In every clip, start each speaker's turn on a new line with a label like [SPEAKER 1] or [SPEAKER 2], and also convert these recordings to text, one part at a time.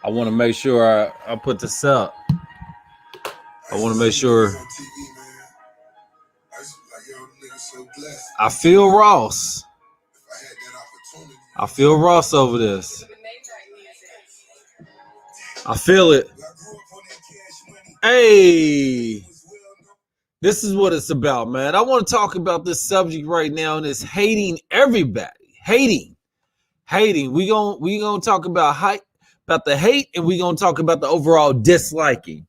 [SPEAKER 1] I want to make sure I put this up. I want to make sure. I feel Ross. I feel Ross over this. I feel it. Hey, this is what it's about, man. I want to talk about this subject right now, and it's hating everybody. Hating. We gonna talk about the hate, and we gonna talk about the overall disliking.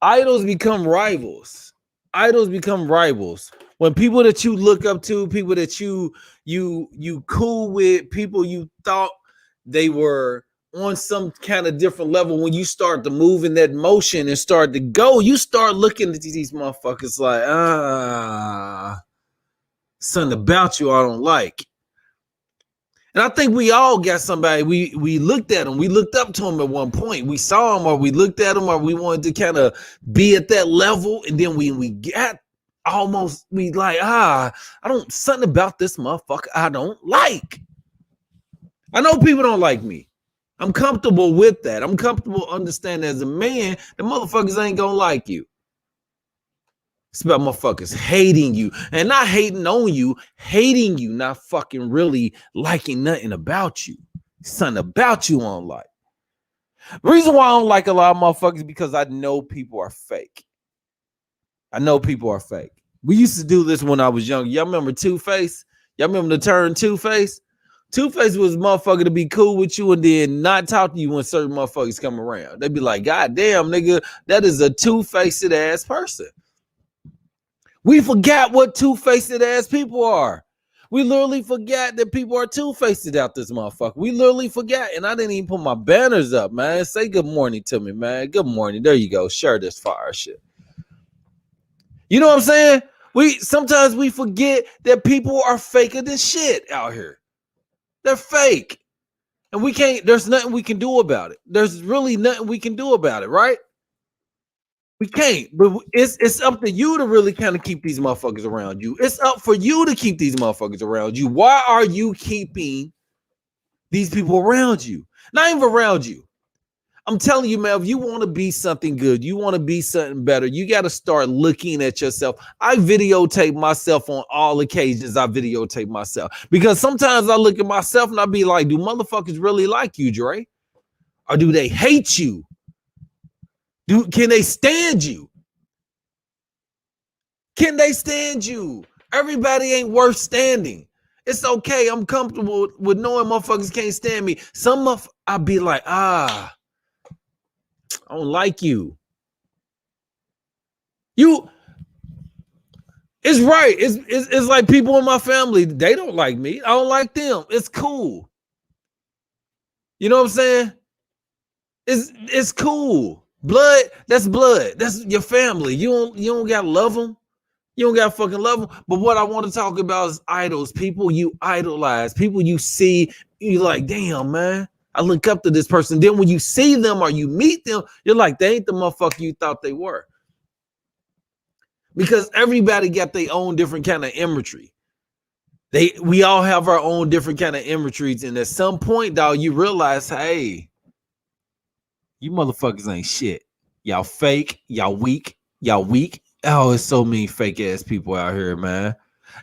[SPEAKER 1] Idols become rivals. When people that you look up to, people that you cool with, people you thought they were on some kind of different level, when you start to move in that motion and start to go, you start looking at these motherfuckers like, something about you I don't like. And I think we all got somebody, we looked at them, we looked up to them at one point. We saw them, or we looked at them, or we wanted to kind of be at that level. And then we got almost, we like, something about this motherfucker I don't like. I know people don't like me. I'm comfortable with that. I'm comfortable understanding as a man, the motherfuckers ain't gonna like you. It's about motherfuckers hating you, and not hating on you, hating you, not fucking really liking nothing about you. Something about you I don't like. The reason why I don't like a lot of motherfuckers is because I know people are fake. We used to do this when I was young. Y'all remember Two-Face? Y'all remember the term Two-Face? Two-Face was a motherfucker to be cool with you and then not talk to you when certain motherfuckers come around. They'd be like, God damn, nigga, that is a two-faced ass person. We forgot what two-faced ass people are. We literally forgot that people are two-faced out this motherfucker. We literally forgot. And I didn't even put my banners up, man. Say good morning to me, man. Good morning. There you go. Share this fire shit. You know what I'm saying? Sometimes we forget that people are faker than shit out here. They're fake. And there's nothing we can do about it. There's really nothing we can do about it, right? We can't, but it's up to you to really kind of keep these motherfuckers around you. It's up for you to keep these motherfuckers around you. Why are you keeping these people around you? Not even around you. I'm telling you, man, if you want to be something good, you want to be something better, you got to start looking at yourself. I videotape myself on all occasions. I videotape myself because sometimes I look at myself and I be like, do motherfuckers really like you, Dre? Or do they hate you? Can they stand you? Can they stand you? Everybody ain't worth standing. It's okay. I'm comfortable with knowing motherfuckers can't stand me. I'll be like, I don't like you. It's right. It's like people in my family, they don't like me. I don't like them. It's cool. You know what I'm saying? It's cool. Blood, that's blood. That's your family. You don't gotta love them. You don't gotta fucking love them. But what I want to talk about is idols. People you idolize. People you see, you like, damn, man, I look up to this person. Then when you see them or you meet them, you're like, they ain't the motherfucker you thought they were. Because everybody got their own different kind of imagery. We all have our own different kind of imageries. And at some point, dog, you realize, hey, you motherfuckers ain't shit. Y'all fake. Y'all weak. Oh, it's so many fake ass people out here, man.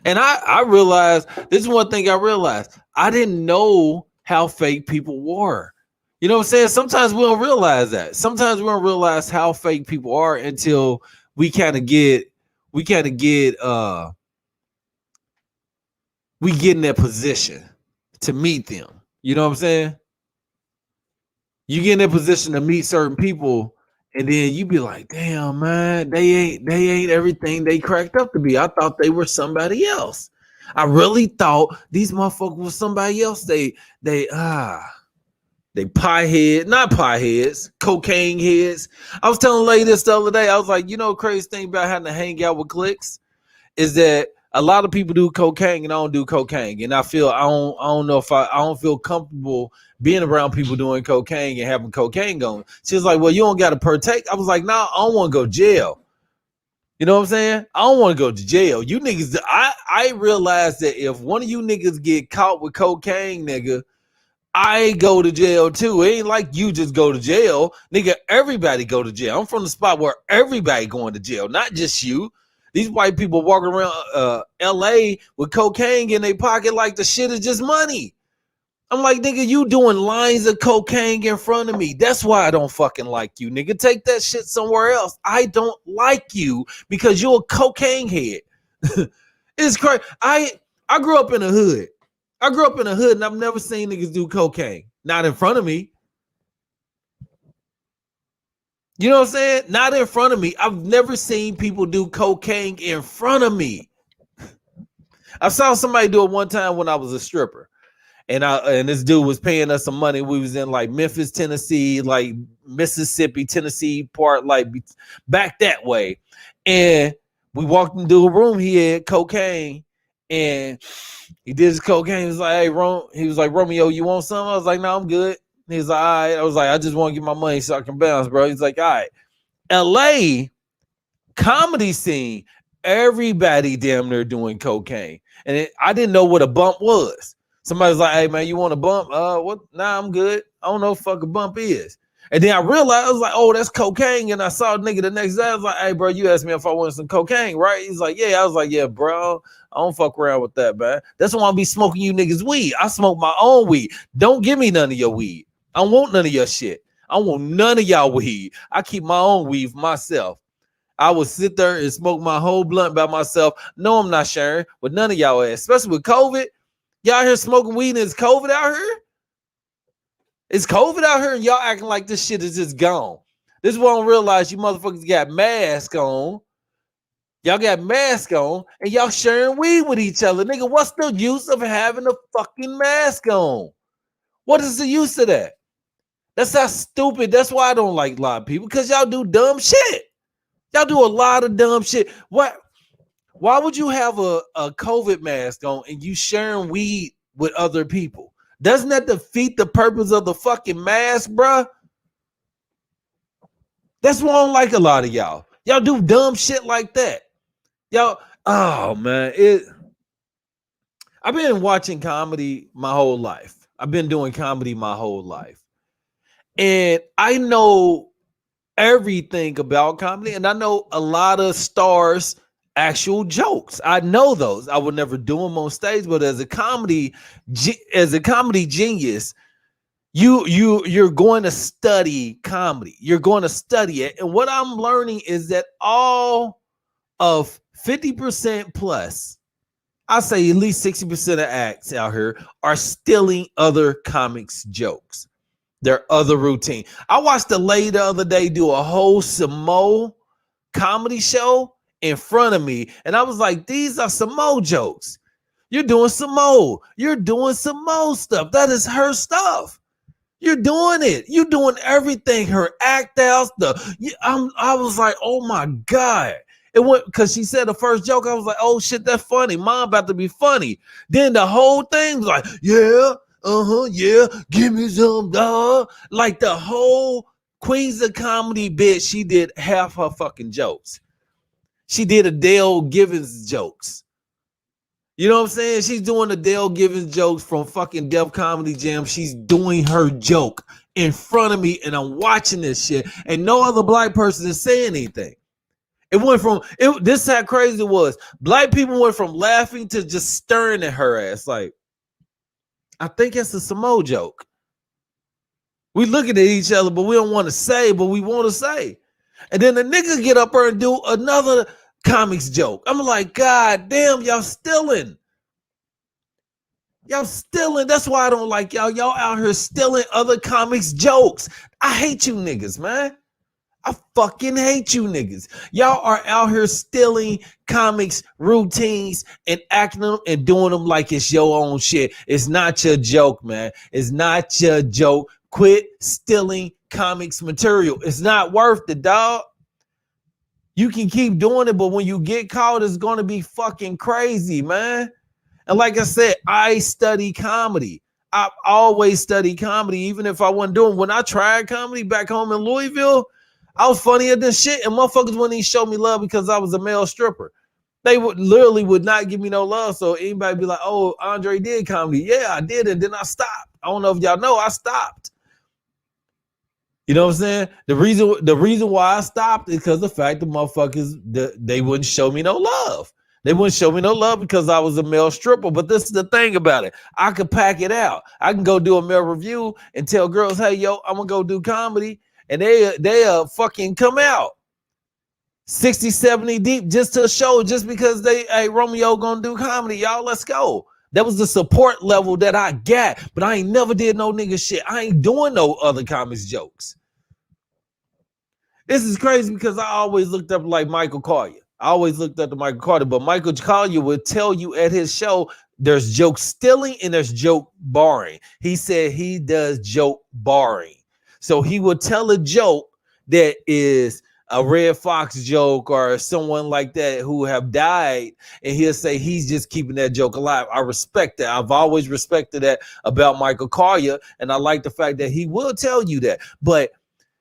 [SPEAKER 1] And I realized, this is one thing I realized. I didn't know how fake people were. You know what I'm saying? Sometimes we don't realize that. Sometimes we don't realize how fake people are until we get in that position to meet them. You know what I'm saying? You get in that position to meet certain people, and then you be like, damn, man, they ain't everything they cracked up to be. I thought they were somebody else. I really thought these motherfuckers were somebody else. They pie head, not pie heads, cocaine heads. I was telling a lady this the other day. I was like, you know, crazy thing about having to hang out with cliques is that a lot of people do cocaine and I don't do cocaine. And I don't feel comfortable being around people doing cocaine and having cocaine going. She was like, well, you don't got to partake. I was like, nah, I don't want to go to jail. You know what I'm saying? I don't want to go to jail. You niggas, I realized that if one of you niggas get caught with cocaine, nigga, I go to jail too. It ain't like you just go to jail. Nigga, everybody go to jail. I'm from the spot where everybody going to jail, not just you. These white people walking around LA with cocaine in their pocket like the shit is just money. I'm like, nigga, you doing lines of cocaine in front of me. That's why I don't fucking like you, nigga. Take that shit somewhere else. I don't like you because you're a cocaine head. It's crazy. I grew up in the hood. I grew up in the hood and I've never seen niggas do cocaine. Not in front of me. You know what I'm saying? Not in front of me. I've never seen people do cocaine in front of me. I saw somebody do it one time when I was a stripper. And this dude was paying us some money. We was in like Memphis, Tennessee, like Mississippi, Tennessee part, like back that way. And we walked into a room. He had cocaine, and he did his cocaine. He was like, "Hey, Romeo, you want some?" I was like, "No, I'm good." He was like, "All right." I was like, "I just want to get my money so I can bounce, bro." He's like, "All right." LA comedy scene, everybody damn near doing cocaine, and I didn't know what a bump was. Somebody's like, "Hey man, you want a bump?" What? Nah, I'm good. I don't know what the fuck a bump is. And then I realized, I was like, "Oh, that's cocaine." And I saw a nigga the next day. I was like, "Hey bro, you asked me if I wanted some cocaine, right?" He's like, "Yeah." I was like, "Yeah, bro, I don't fuck around with that, man. That's why I be smoking you niggas weed. I smoke my own weed. Don't give me none of your weed. I don't want none of your shit. I want none of y'all weed. I keep my own weed for myself. I would sit there and smoke my whole blunt by myself. No, I'm not sharing with none of y'all ass, especially with COVID. Y'all here smoking weed and it's COVID out here? It's COVID out here and y'all acting like this shit is just gone. This is what I don't realize. You motherfuckers got masks on. Y'all got masks on and y'all sharing weed with each other. Nigga, what's the use of having a fucking mask on? What is the use of that? That's not stupid. That's why I don't like a lot of people, because y'all do dumb shit. Y'all do a lot of dumb shit. What? Why would you have a COVID mask on and you sharing weed with other people? Doesn't that defeat the purpose of the fucking mask, bruh? That's what I don't like a lot of y'all. Y'all do dumb shit like that. Y'all, oh man, I've been watching comedy my whole life. I've been doing comedy my whole life. And I know everything about comedy, and I know a lot of stars' actual jokes. I know those. I would never do them on stage, but as a comedy genius, you're going to study comedy. You're going to study it. And what I'm learning is that all of 50% plus, I say at least 60% of acts out here are stealing other comics' jokes. Their other routine. I watched a lady the other day do a whole Samoa comedy show in front of me, and I was like, these are Samoa jokes. You're doing Samoa. You're doing Samoa stuff. That is her stuff. You're doing it. You're doing everything. Her act outs. I was like, oh my God. It went because she said the first joke. I was like, oh shit, that's funny. Mom about to be funny. Then the whole thing was like, yeah. Yeah, give me some, dog. Like the whole Queens of Comedy bitch, she did half her fucking jokes. She did Adele Givens jokes. You know what I'm saying? She's doing Adele Givens jokes from fucking Def Comedy Jam. She's doing her joke in front of me, and I'm watching this shit, and no other black person is saying anything. It went from, this is how crazy it was. Black people went from laughing to just staring at her ass like, I think it's a Samoa joke. We looking at each other, but we don't want to say, but we want to say. And then the nigga get up there and do another comics joke. I'm like, God damn, y'all stealing. Y'all stealing. That's why I don't like y'all. Y'all out here stealing other comics jokes. I hate you niggas, man. I fucking hate you niggas. Y'all are out here stealing comics routines and acting them and doing them like it's your own shit. It's not your joke, man. It's not your joke. Quit stealing comics material. It's not worth it, dog. You can keep doing it, but when you get caught, it's going to be fucking crazy, man. And like I said, I study comedy. I've always studied comedy, even if I wasn't doing. When I tried comedy back home in Louisville, I was funnier than shit, and motherfuckers wouldn't even show me love because I was a male stripper. They would literally not give me no love. So anybody be like, "Oh, Andre did comedy." Yeah, I did, and then I stopped. I don't know if y'all know, I stopped. You know what I'm saying? The reason why I stopped is because the fact that motherfuckers, they wouldn't show me no love. They wouldn't show me no love because I was a male stripper. But this is the thing about it. I could pack it out. I can go do a male review and tell girls, hey, yo, I'm going to go do comedy. And they fucking come out 60, 70 deep just to show, just because hey, Romeo going to do comedy. Y'all, let's go. That was the support level that I got. But I ain't never did no nigga shit. I ain't doing no other comics jokes. This is crazy because I always looked up like Michael Collier. I always looked up to Michael Carter, but Michael Collier would tell you at his show, there's joke stealing and there's joke barring. He said he does joke barring. So he would tell a joke that is a Red Fox joke or someone like that who have died, and he'll say he's just keeping that joke alive. I respect that. I've always respected that about Michael Collier, and I like the fact that he will tell you that. But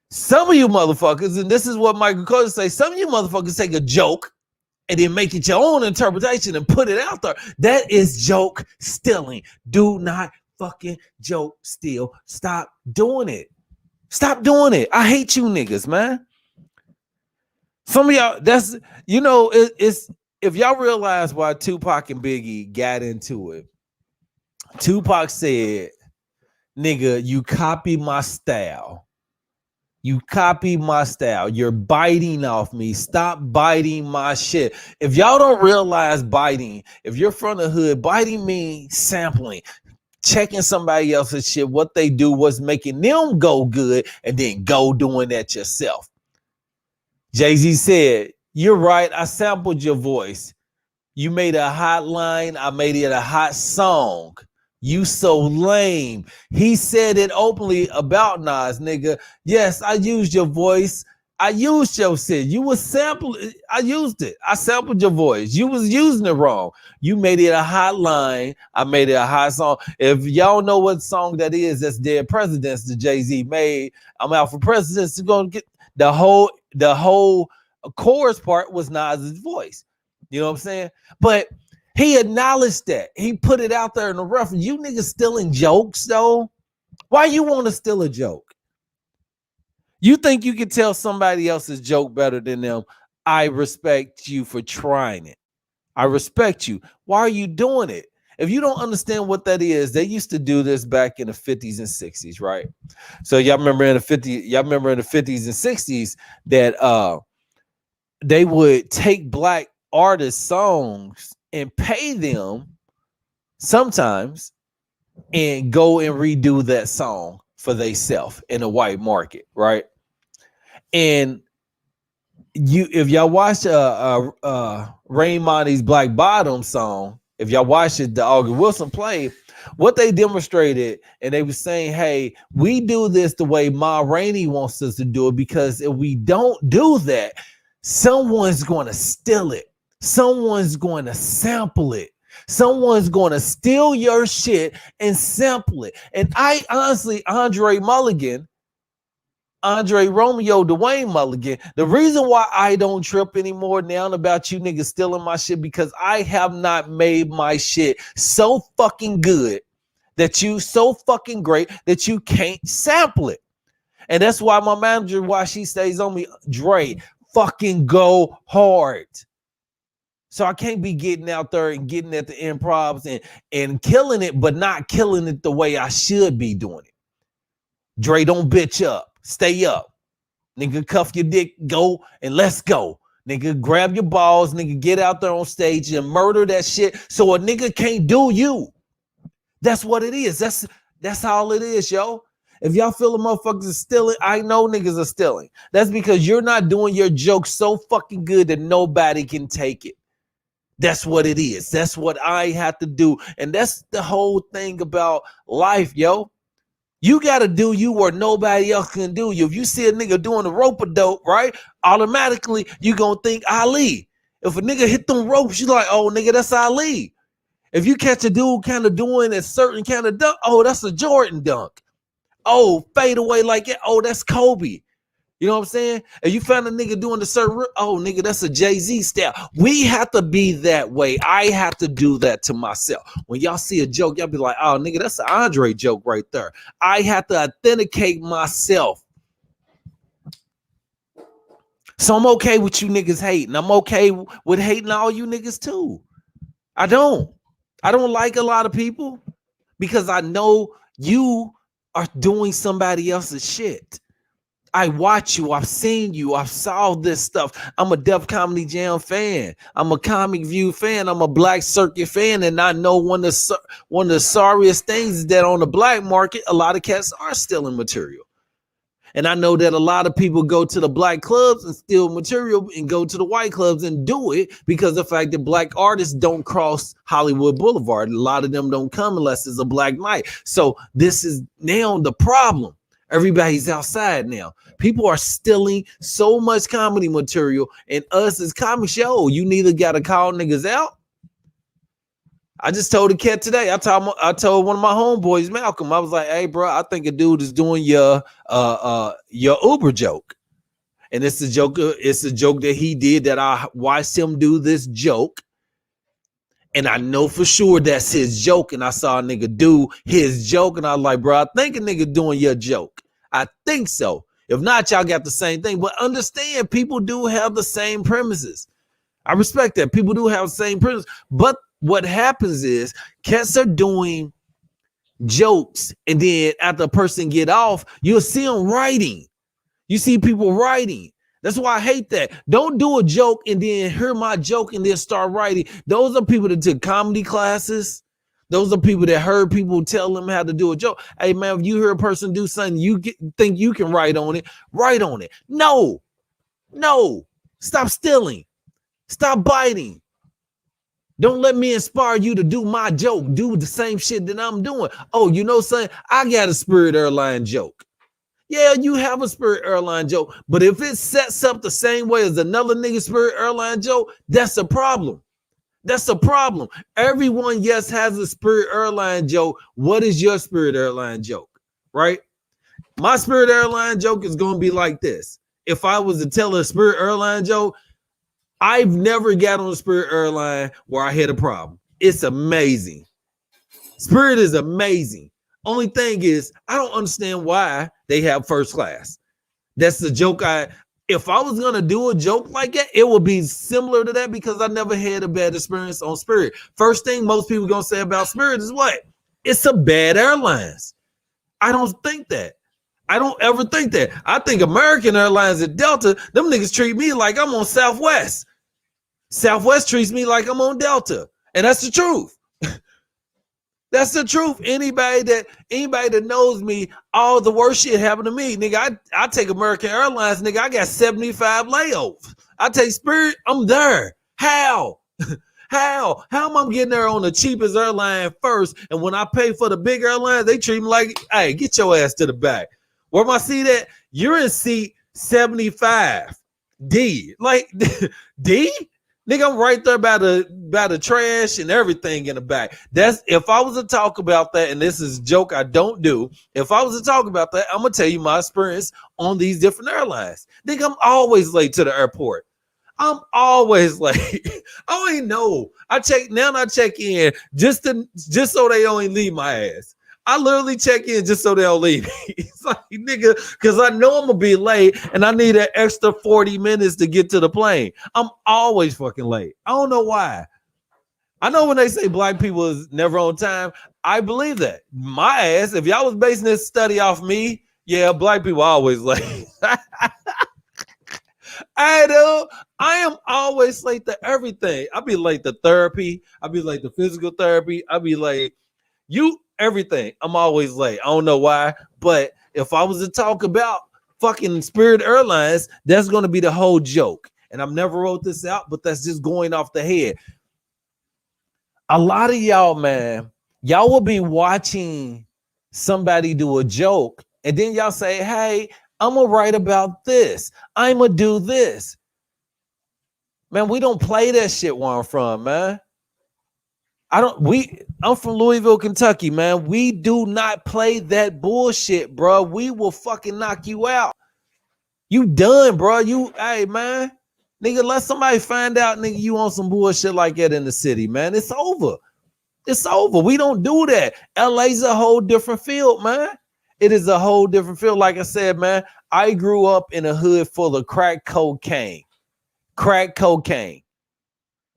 [SPEAKER 1] some of you motherfuckers, and this is what Michael Collier say, some of you motherfuckers take a joke and then make it your own interpretation and put it out there. That is joke stealing. Do not fucking joke steal. Stop doing it. Stop doing it. I hate you niggas, man. Some of y'all, that's, you know, it's if y'all realize why Tupac and Biggie got into it. Tupac said, nigga, you copy my style. You copy my style. You're biting off me. Stop biting my shit. If y'all don't realize biting, if you're from the hood, biting means sampling, checking somebody else's shit, what they do, what's making them go good, and then go doing that yourself. Jay-Z said, you're right. I sampled your voice. You made a hot line. I made it a hot song. You so lame. He said it openly about Nas, nigga. Yes, I used your voice. I used your shit. You was sampling. I used it. I sampled your voice. You was using it wrong. You made it a hot line. I made it a hot song. If y'all know what song that is, that's Dead Presidents that Jay-Z made. I'm out for presidents. You're gonna get the whole chorus part was Nas's voice. You know what I'm saying? But he acknowledged that. He put it out there in the reference. You niggas stealing jokes, though? Why you want to steal a joke? You think you can tell somebody else's joke better than them? I respect you for trying it. I respect you. Why are you doing it? If you don't understand what that is, they used to do this back in the 50s and 60s, right? So y'all remember in the 50s, and 60s that they would take black artist songs and pay them sometimes and go and redo that song for themselves in the white market, right? And if y'all watch Rain Monty's Black Bottom song, if y'all watch it, the August Wilson play, what they demonstrated, and they were saying, hey, we do this the way Ma Rainey wants us to do it, because if we don't do that, someone's going to steal it. Someone's going to sample it. Someone's going to steal your shit and sample it. And I honestly, André Romeo, Dwayne Mulligan, the reason why I don't trip anymore now about you niggas stealing my shit, because I have not made my shit so fucking good that you so fucking great that you can't sample it. And that's why my manager, why she stays on me, Dre, fucking go hard. So I can't be getting out there and getting at the improvs and killing it, but not killing it the way I should be doing it. Dre, don't bitch up. Stay up. Nigga, cuff your dick, go, and let's go. Nigga, grab your balls, nigga, get out there on stage and murder that shit so a nigga can't do you. That's what it is. That's all it is, yo. If y'all feel the motherfuckers are stealing, I know niggas are stealing. That's because you're not doing your joke so fucking good that nobody can take it. That's what it is. That's what I have to do. And that's the whole thing about life, yo. You got to do you where nobody else can do you. If you see a nigga doing a rope-a-dope, right, automatically you going to think Ali. If a nigga hit them ropes, you like, oh, nigga, that's Ali. If you catch a dude kind of doing a certain kind of dunk, oh, that's a Jordan dunk. Oh, fade away like it. Oh, that's Kobe. You know what I'm saying? And you found a nigga doing the certain, oh nigga, that's a Jay-Z style. We have to be that way. I have to do that to myself. When y'all see a joke, y'all be like, oh nigga, that's an Andre joke right there. I have to authenticate myself. So I'm okay with you niggas hating. I'm okay with hating all you niggas too. I don't like a lot of people because I know you are doing somebody else's shit. I watch you. I've seen you. I've saw this stuff. I'm a Def Comedy Jam fan. I'm a Comic View fan. I'm a Black Circuit fan. And I know one of the sorriest things is that on the black market, a lot of cats are stealing material. And I know that a lot of people go to the black clubs and steal material and go to the white clubs and do it because of the fact that black artists don't cross Hollywood Boulevard. A lot of them don't come unless it's a black night. So this is now the problem. Everybody's outside now. People are stealing so much comedy material, and us as comic show, you neither got to call niggas out. I just told a cat today. I told one of my homeboys, Malcolm. I was like, "Hey, bro, I think a dude is doing your Uber joke, and it's a joke. It's a joke that he did that I watched him do this joke, and I know for sure that's his joke. And I saw a nigga do his joke, and I was like, bro, I think a nigga doing your joke. I think so. If not, y'all got the same thing. But understand, people do have the same premises. I respect that. People do have the same premises. But what happens is cats are doing jokes, and then after a person get off, you'll see them writing. You see people writing. That's why I hate that. Don't do a joke and then hear my joke and then start writing. Those are people that took comedy classes. Those are people that heard people tell them how to do a joke. Hey, man, if you hear a person do something, think you can write on it, write on it. No. Stop stealing. Stop biting. Don't let me inspire you to do my joke. Do the same shit that I'm doing. Oh, you know something? I got a Spirit Airline joke. Yeah, you have a Spirit Airline joke, but if it sets up the same way as another nigga Spirit Airline joke, that's a problem. That's a problem. Everyone, yes, has a Spirit Airline joke. What is your Spirit Airline joke, right? My Spirit Airline joke is going to be like this. If I was to tell a Spirit Airline joke, I've never got on a Spirit Airline where I had a problem. It's amazing. Spirit is amazing. Only thing is, I don't understand why they have first class. That's the joke. If I was going to do a joke like that, it would be similar to that because I never had a bad experience on Spirit. First thing most people going to say about Spirit is what? It's a bad airlines. I don't think that. I don't ever think that. I think American Airlines and Delta, them niggas treat me like I'm on Southwest. Southwest treats me like I'm on Delta. And that's the truth. That's the truth. Anybody that knows me, all the worst shit happened to me. Nigga, I take American Airlines, nigga. I got 75 layovers. I take Spirit, I'm there. How? How am I getting there on the cheapest airline first? And when I pay for the big airlines, they treat me like, hey, get your ass to the back. Where am I seat at? You're in seat 75. D. Like, D? Nigga, I'm right there by the trash and everything in the back. That's if I was to talk about that, and this is a joke I don't do. If I was to talk about that, I'm gonna tell you my experience on these different airlines. Nigga, I'm always late to the airport. I'm always late. I don't even know. I check in just so they only leave my ass. I literally check in just so they'll leave me. It's like, nigga, because I know I'm going to be late and I need an extra 40 minutes to get to the plane. I'm always fucking late. I don't know why. I know when they say black people is never on time, I believe that. My ass, if y'all was basing this study off me, yeah, black people always late. I am always late to everything. I'll be late to therapy. I'll be late to physical therapy. I'll be late. Everything. I'm always late. I don't know why, but if I was to talk about fucking Spirit Airlines, that's going to be the whole joke. And I've never wrote this out, but that's just going off the head. A lot of y'all, man, y'all will be watching somebody do a joke, and then y'all say, hey, I'm going to write about this. I'm going to do this. Man, we don't play that shit where I'm from, man. I'm from Louisville, Kentucky, man. We do not play that bullshit, bro. We will fucking knock you out. You done, bro. Hey, man. Nigga, let somebody find out, nigga, you on some bullshit like that in the city, man. It's over. It's over. We don't do that. LA's a whole different field, man. It is a whole different field. Like I said, man, I grew up in a hood full of crack cocaine. Crack cocaine.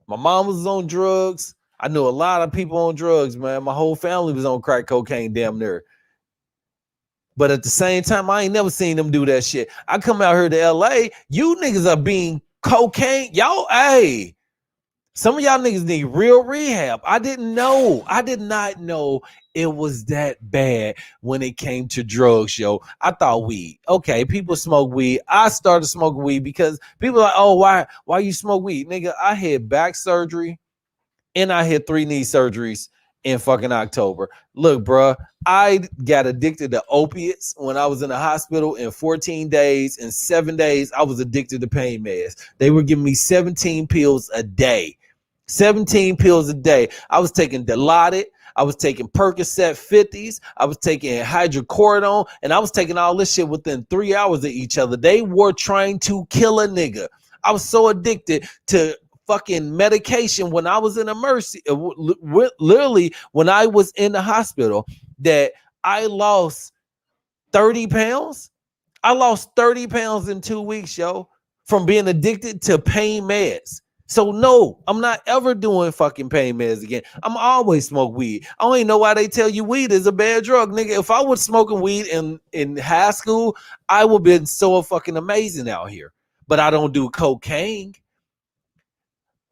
[SPEAKER 1] My mom was on drugs. I knew a lot of people on drugs, man. My whole family was on crack cocaine damn near. But at the same time, I ain't never seen them do that shit. I come out here to LA, you niggas are being cocaine. Y'all, hey, some of y'all niggas need real rehab. I didn't know. I did not know it was that bad when it came to drugs, yo. I thought weed. Okay, people smoke weed. I started smoking weed because people are like, oh, why you smoke weed? Nigga, I had back surgery and I had 3 knee surgeries in fucking October. Look, bro, I got addicted to opiates when I was in the hospital. In 14 days, in 7 days, I was addicted to pain meds. They were giving me 17 pills a day. 17 pills a day. I was taking Dilaudid. I was taking Percocet 50s. I was taking hydrocodone. And I was taking all this shit within 3 hours of each other. They were trying to kill a nigga. I was so addicted to fucking medication when I was in emergency, literally when I was in the hospital, that I lost 30 pounds. I lost 30 pounds in 2 weeks, yo, from being addicted to pain meds. So no, I'm not ever doing fucking pain meds again. I'm always smoke weed. I don't even know why they tell you weed is a bad drug, nigga. If I was smoking weed in high school, I would have been so fucking amazing out here. But I don't do cocaine.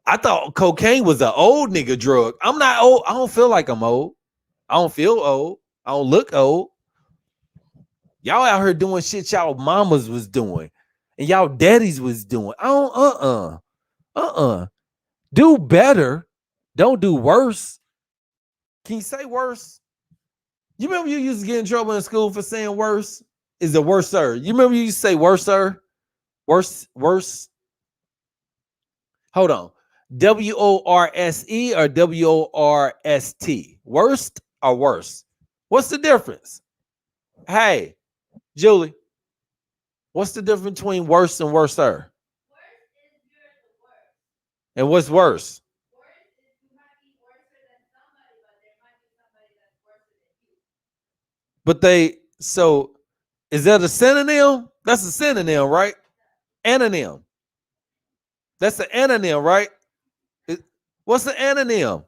[SPEAKER 1] I thought cocaine was an old nigga drug. I'm not old. I don't feel like I'm old. I don't feel old. I don't look old. Y'all out here doing shit y'all mamas was doing and y'all daddies was doing. I don't, do better. Don't do worse. Can you say worse? You remember you used to get in trouble in school for saying worse? Is the worser. You remember you used to say worser? Worse. Hold on. WORSE or WORST? Worst or worse? What's the difference? Hey, Julie, what's the difference between worse and worser? And what's worse? But so is that a synonym? That's a synonym, right? Anonym. That's an anonym, right? What's the anonym?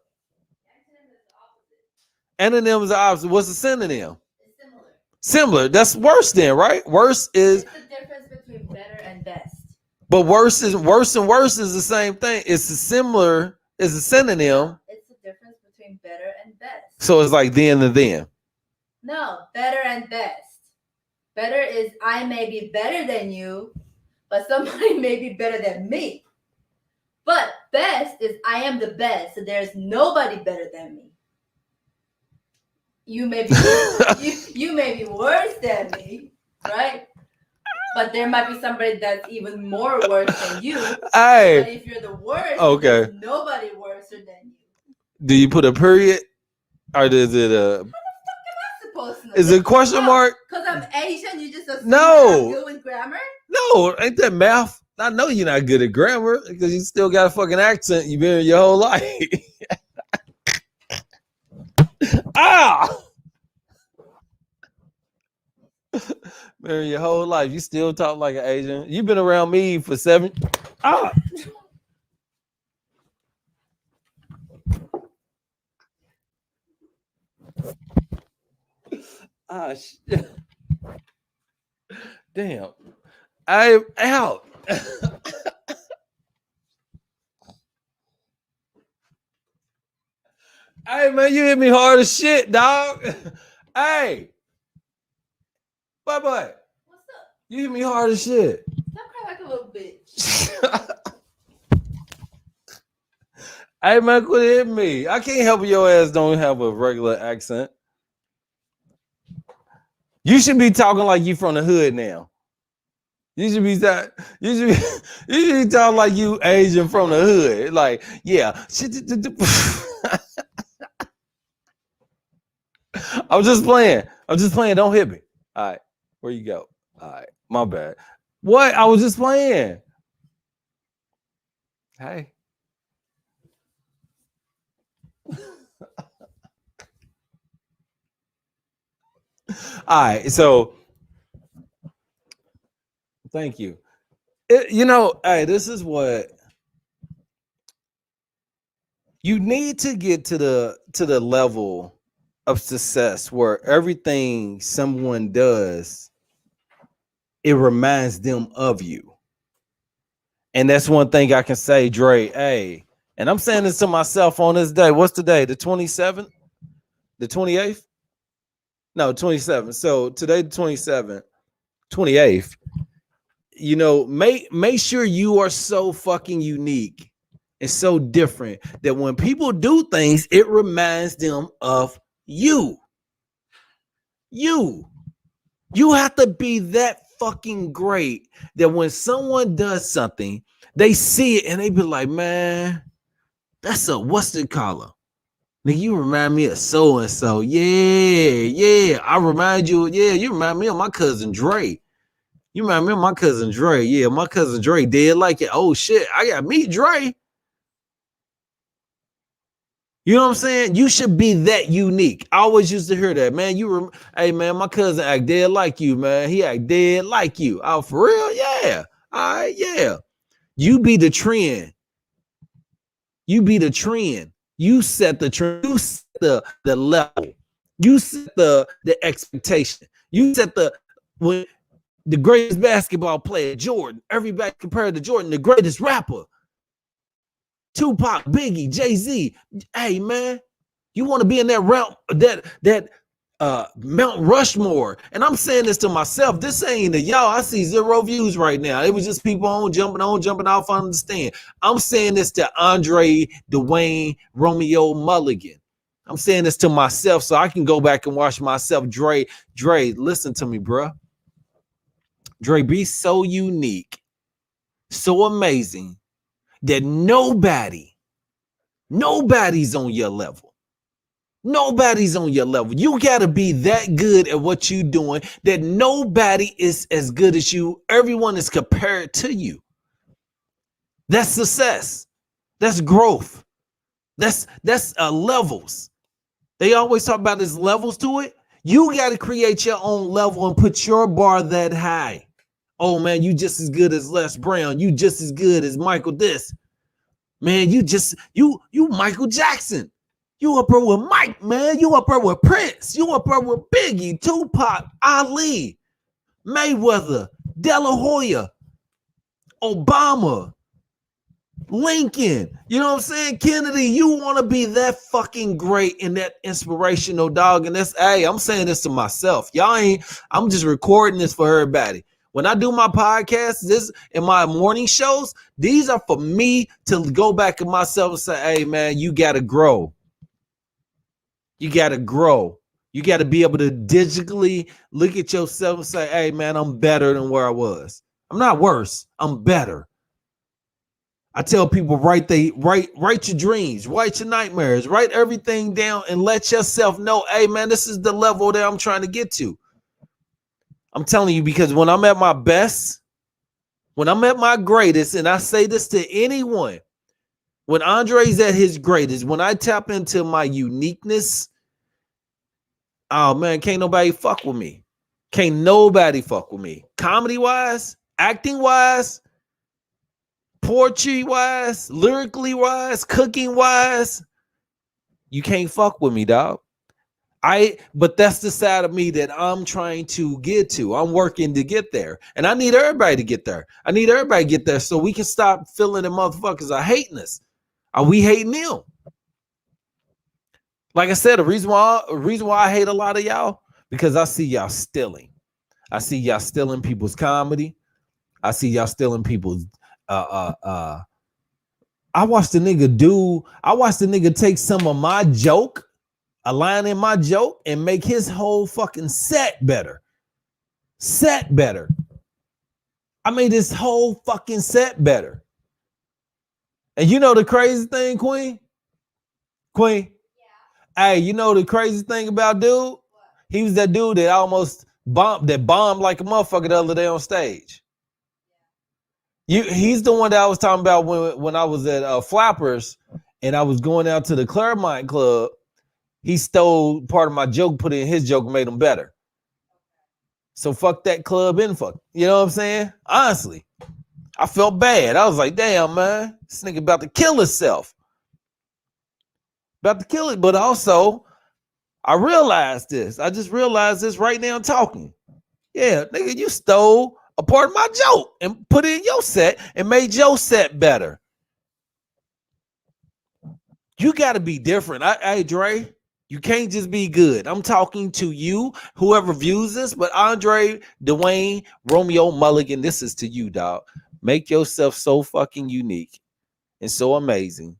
[SPEAKER 1] Anonym is the opposite. What's the synonym? Similar. That's worse then, right? Worse is
[SPEAKER 2] the difference between better and best.
[SPEAKER 1] But worse and worse is the same thing. It's a similar, it's a synonym.
[SPEAKER 2] It's the difference between better and best.
[SPEAKER 1] So it's like then and then.
[SPEAKER 2] No, better and best. Better is I may be better than you, but somebody may be better than me. But best is I am the best, so there's nobody better than me. You may be you may be worse than me, right? But there might be somebody that's even more worse than you.
[SPEAKER 1] Hey.
[SPEAKER 2] But if you're the worst,
[SPEAKER 1] okay,
[SPEAKER 2] there's nobody worse than you.
[SPEAKER 1] Do you put a period, or is it a? Is it a question mark?
[SPEAKER 2] Because I'm Asian, you just assume
[SPEAKER 1] no.
[SPEAKER 2] I'm good with grammar?
[SPEAKER 1] No, ain't that math? I know you're not good at grammar because you still got a fucking accent you've been in your whole life. Man, your whole life you still talk like an Asian. You've been around me for 7. Shit. Damn. I'm out. Hey man, you hit me hard as shit, dog. Hey. Bye.
[SPEAKER 2] What's up?
[SPEAKER 1] You hit me hard as shit.
[SPEAKER 2] Stop crying like a little bitch.
[SPEAKER 1] Hey man, quit hitting me. I can't help your ass don't have a regular accent. You should be talking like you from the hood now. You should be talking like you Asian from the hood. Like, yeah. I'm just playing. Don't hit me. All right. Where you go? All right. My bad. What? I was just playing. Hey. All right, so thank you. Hey, this is what you need to get to the level of success where everything someone does, it reminds them of you. And that's one thing I can say, Dre. Hey, and I'm saying this to myself on this day. What's the day? The 27th? The 28th? No, 27th. So today, the 27th, 28th. Make sure you are so fucking unique and so different that when people do things, it reminds them of you. You have to be that fucking great that when someone does something, they see it and they be like, man, that's a what's the color? Nigga, you remind me of so and so. Yeah. I remind you, you remind me of my cousin Dre. You remind me of my cousin Dre. Yeah, my cousin Dre did like it. Oh shit, I got meet Dre. You know what I'm saying? You should be that unique. I always used to hear that, man. Hey man, my cousin act dead like you, man. He act dead like you. Oh, for real? Yeah. All right, yeah. You be the trend. You be the trend. You set the trend. You set the level. You set the expectation. You set when the greatest basketball player, Jordan. Everybody compared to Jordan, the greatest rapper. Tupac, Biggie, Jay-Z. Hey man, you want to be in that realm, that Mount Rushmore. And I'm saying this to myself. This ain't to y'all. I see 0 views right now. It was just people jumping off. I understand. I'm saying this to André, Dwayne, Romeo Mulligan. I'm saying this to myself so I can go back and watch myself. Dre, listen to me, bro. Dre, be so unique, so amazing that nobody's on your level. Nobody's on your level. You got to be that good at what you're doing that nobody is as good as you. Everyone is compared to you. That's success. That's growth. That's levels. They always talk about there's levels to it. You got to create your own level and put your bar that high. Oh man, you just as good as Les Brown. You just as good as Michael this. Man, you Michael Jackson. You up there with Mike, man. You up there with Prince. You up there with Biggie, Tupac, Ali, Mayweather, De La Hoya, Obama, Lincoln. You know what I'm saying? Kennedy, you want to be that fucking great and that inspirational dog. And I'm saying this to myself. I'm just recording this for everybody. When I do my podcasts, this and my morning shows, these are for me to go back to myself and say, hey, man, you got to grow. You got to grow. You got to be able to digitally look at yourself and say, hey, man, I'm better than where I was. I'm not worse. I'm better. I tell people, write your dreams, write your nightmares, write everything down and let yourself know, hey, man, this is the level that I'm trying to get to. I'm telling you, because when I'm at my best, when I'm at my greatest, and I say this to anyone, when Andre's at his greatest, when I tap into my uniqueness, oh man, can't nobody fuck with me. Can't nobody fuck with me. Comedy-wise, acting-wise, poetry-wise, lyrically-wise, cooking-wise, you can't fuck with me, dog. But that's the side of me that I'm trying to get to. I'm working to get there. And I need everybody to get there. I need everybody to get there so we can stop feeling the motherfuckers are hating us. Are we hating them? Like I said, the reason why I hate a lot of y'all, because I see y'all stealing. I see y'all stealing people's comedy. I see y'all stealing people's I watched the nigga take some of my joke, a line in my joke, and make his whole fucking set better. I made this whole fucking set better. And you know the crazy thing, Queen? Yeah. Hey, you know the crazy thing about dude? What? He was that dude that almost bombed like a motherfucker the other day on stage. He's the one that I was talking about when I was at Flappers and I was going out to the Claremont Club. He stole part of my joke, put it in his joke, and made him better. So fuck that club and fuck. You know what I'm saying? Honestly, I felt bad. I was like, damn, man, this nigga about to kill himself. About to kill it. But also, I realized this. I just realized this right now talking. Yeah, nigga, you stole a part of my joke and put it in your set and made your set better. You got to be different. Hey, Dre, you can't just be good. I'm talking to you, whoever views this, but André, Dwayne, Romeo, Mulligan, this is to you, dog. Make yourself so fucking unique and so amazing.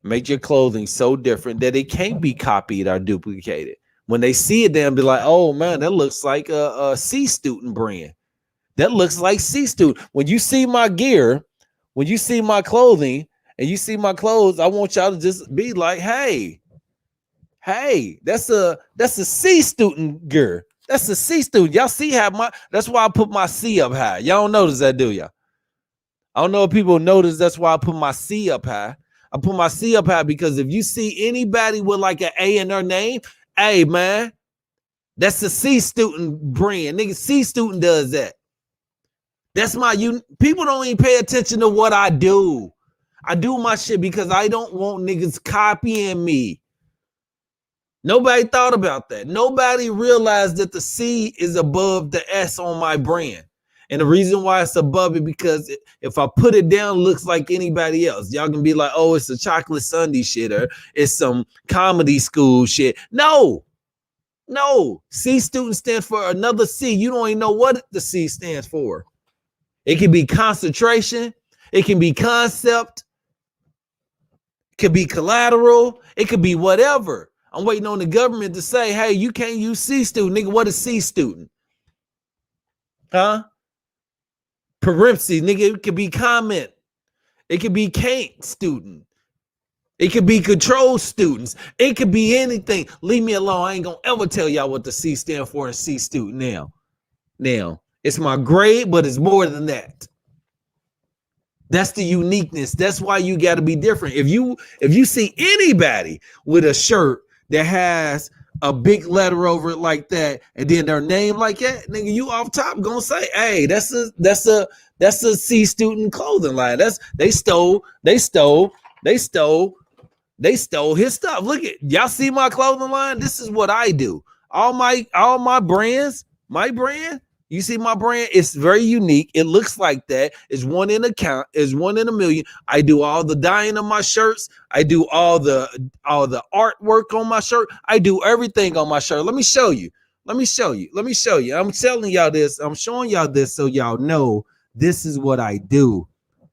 [SPEAKER 1] Make your clothing so different that it can't be copied or duplicated. When they see it, they'll be like, oh, man, that looks like a C Student brand. That looks like C Student. When you see my gear, when you see my clothing, and you see my clothes, I want y'all to just be like, hey, that's a C Student gear. That's a C Student. Y'all see how that's why I put my C up high. Y'all don't notice that, do y'all? I don't know if people notice that's why I put my C up high. I put my C up high because if you see anybody with like an A in their name, hey, man, that's a C Student brand. Nigga, C Student does that. That's people don't even pay attention to what I do. I do my shit because I don't want niggas copying me. Nobody thought about that. Nobody realized that the C is above the S on my brand. And the reason why it's above it because if I put it down, it looks like anybody else. Y'all can be like, oh, it's a chocolate Sunday shit or it's some comedy school shit. No. C Student stands for another C. You don't even know what the C stands for. It can be concentration. It can be concept. It could be collateral. It could be whatever. I'm waiting on the government to say, hey, you can't use C Student. Nigga, what is C Student? Huh? Parentheses, nigga, it could be comment. It could be can't student. It could be control students. It could be anything. Leave me alone. I ain't gonna ever tell y'all what the C stand for in C Student now. It's my grade, but it's more than that. That's the uniqueness. That's why you got to be different. If you see anybody with a shirt that has a big letter over it like that, and then their name like that, nigga, you off top gonna say, hey, that's a C Student clothing line. They stole his stuff. Look at y'all see my clothing line. This is what I do. All my brands, my brand. You see my brand? It's very unique. It looks like that. It's one in a million. I do all the dyeing of my shirts. I do all the artwork on my shirt. I do everything on my shirt. Let me show you. I'm telling y'all this. I'm showing y'all this so y'all know this is what I do.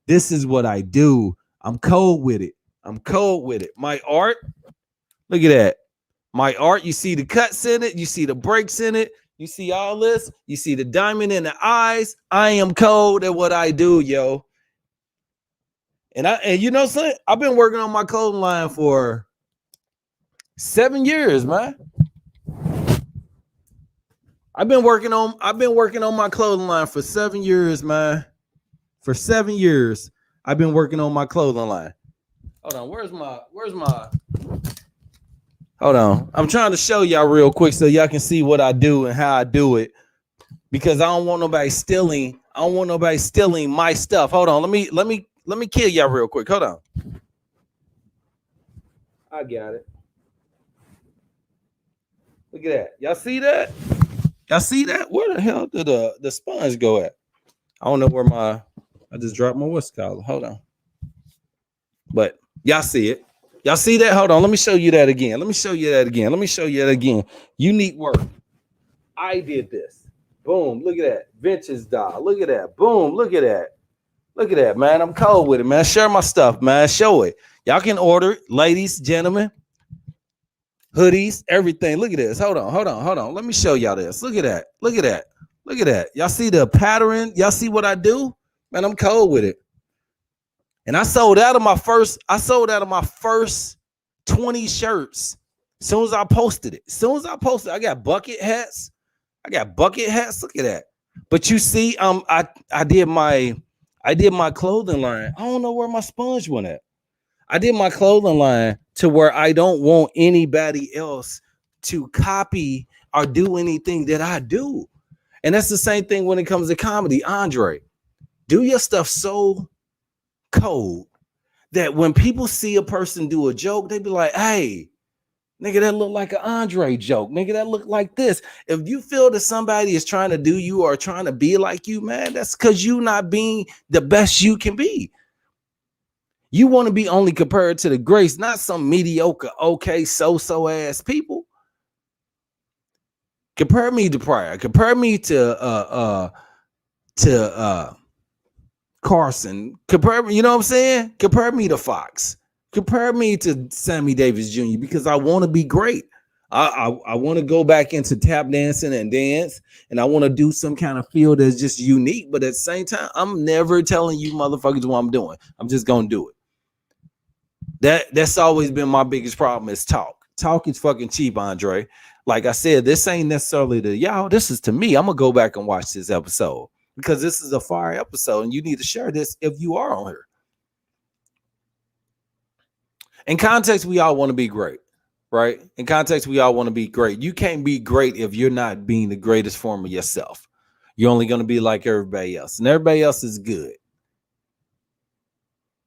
[SPEAKER 1] I'm cold with it. My art, look at that. My art, you see the cuts in it. You see the breaks in it. You see all this? You see the diamond in the eyes? I am cold at what I do, yo. And you know something? I've been working on my clothing line for 7 years, man. I've been working on my clothing line for 7 years, man. For 7 years, I've been working on my clothing line. Hold on, where's my Hold on. I'm trying to show y'all real quick so y'all can see what I do and how I do it. Because I don't want nobody stealing. I don't want nobody stealing my stuff. Hold on. Let me kill y'all real quick. Hold on. I got it. Look at that. Y'all see that? Where the hell did the sponge go at? I don't know where I just dropped my what's collar. Hold on. But y'all see it. Y'all see that? Hold on. Let me show you that again. Unique work. I did this. Boom. Look at that. Vintage doll. Look at that. Boom. Look at that, man. I'm cold with it, man. Share my stuff, man. Show it. Y'all can order it. Ladies, gentlemen. Hoodies, everything. Look at this. Hold on. Let me show y'all this. Look at that. Y'all see the pattern? Y'all see what I do? Man, I'm cold with it. And I sold out of my first 20 shirts. As soon as I posted it. I got bucket hats. Look at that. But you see, I I did my clothing line. I don't know where my sponge went at. I did my clothing line to where I don't want anybody else to copy or do anything that I do. And that's the same thing when it comes to comedy. Andre, do your stuff so cold that when people see a person do a joke, they be like, hey, nigga, that look like an Andre joke. Nigga, that look like this. If you feel that somebody is trying to do you or trying to be like you, man, that's because you not being the best you can be. You want to be only compared to the greats, not some mediocre, okay, so ass people. Compare me to Pryor. Compare me to Carson. Compare me, you know what I'm saying? Compare me to Fox. Compare me to Sammy Davis Jr. because I want to be great. I want to go back into tap dancing and dance, and I want to do some kind of field that's just unique. But at the same time, I'm never telling you motherfuckers what I'm doing. I'm just gonna do it. That's always been my biggest problem is talk. Talk is fucking cheap, Andre. Like I said, this ain't necessarily to y'all. This is to me. I'm gonna go back and watch this episode because this is a fire episode, and you need to share this if you are on here. In context, we all want to be great, right? In context, we all want to be great. You can't be great if you're not being the greatest form of yourself. You're only going to be like everybody else, and everybody else is good.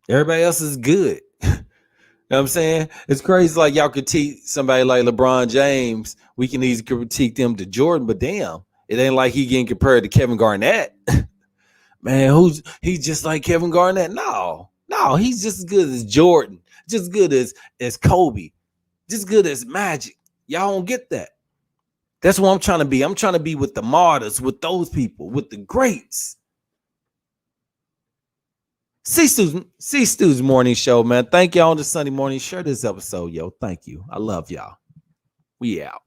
[SPEAKER 1] Everybody else is good. You know what I'm saying? It's crazy. Like y'all critique somebody like LeBron James. We can easily critique them to Jordan, but damn, it ain't like he getting compared to Kevin Garnett. Man, he's just like Kevin Garnett? No, he's just as good as Jordan, just as good as Kobe, just as good as Magic. Y'all don't get that. That's what I'm trying to be. I'm trying to be with the martyrs, with those people, with the greats. C-Stu's morning show, man. Thank y'all on the Sunday morning. Share this episode, yo. Thank you. I love y'all. We out.